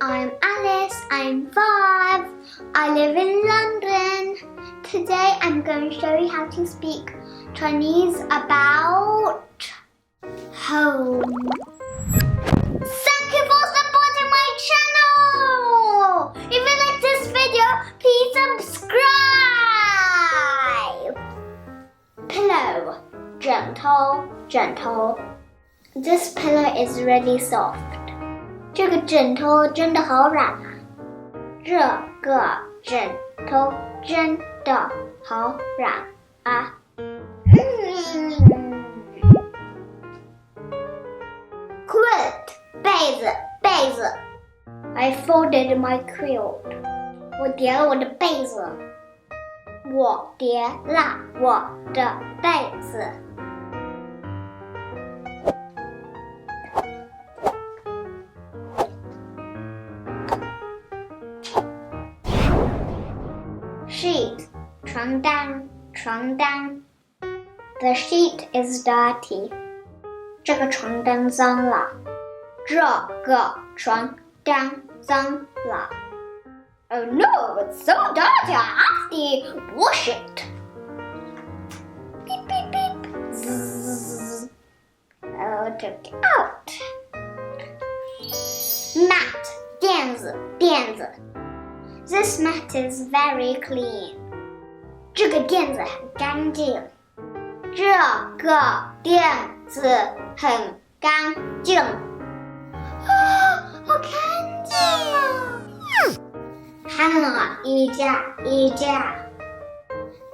I'm Alice. I'm 5. I live in London. Today I'm going to show you how to speak Chinese about home. Thank you for supporting my channel. If you like this video, please subscribe. Pillow, 枕头，枕头。This pillow is really soft. 这个枕头真的好软啊！这个枕头真的好软啊！Quilt 被子，被子。I folded my quilt. 我叠了我的被子。我叠了我的被子。Sheet 床单，床单。The sheet is dirty. 这个床单脏了。这个床单脏了。Oh no, it's so dirty. I have to wash it. Beep, beep, beep. Zzz. I'll take it out. Mat 垫子，垫子。This mat is very clean. 这个垫子很干净。这个垫子很干净。好干净啊！Hanger 衣架，衣架。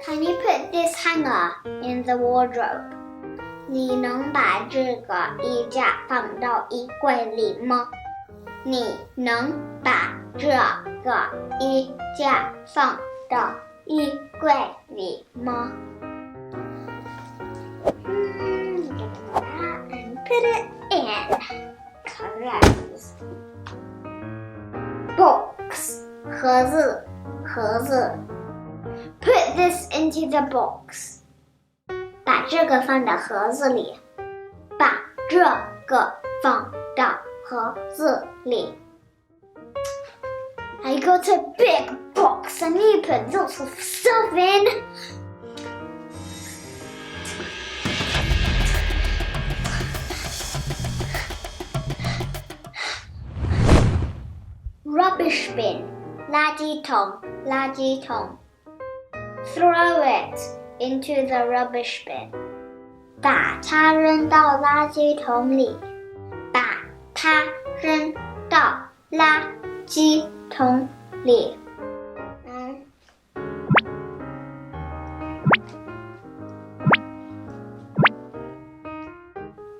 Can you put this hanger in the wardrobe? 你能把这个衣架放到衣柜里吗？你能把这个衣架放到衣柜里吗？And put it in. Close. Box. 盒子，盒子。Put this into the box. 把这个放到盒子里。把这个放到盒子里。I got a big box. I need to put lots of stuff in. Rubbish bin. 垃圾桶，垃圾桶。Throw it into the rubbish bin. 把它扔到垃圾桶里。把它扔到垃圾桶里。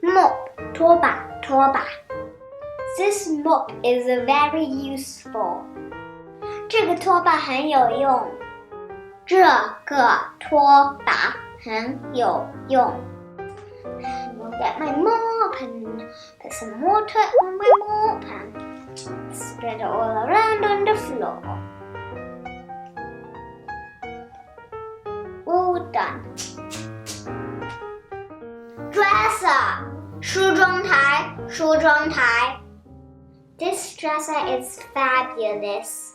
Mop 拖把，拖把。This mop is very useful. 这个拖把很有用。这个拖把很有用。I'll get my mop and put some water on my mop and spread it all around on the floor. All done. Dresser 梳妆台，梳妆台。This dresser is fabulous.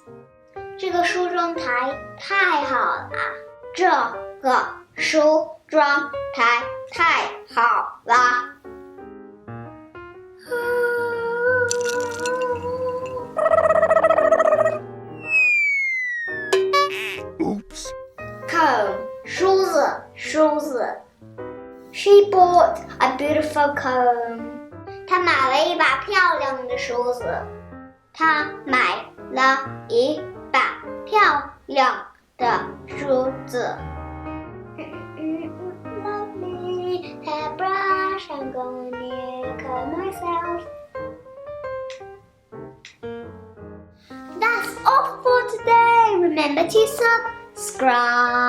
这个梳妆台太好了。这个梳妆台太好了。Oops. Comb 梳子，梳子。She bought a beautiful comb. 她买了一把漂亮的梳子。她买了一把漂亮的梳子。Lovely hairbrush, I'm going to comb myself. That's all for today. Remember to subscribe.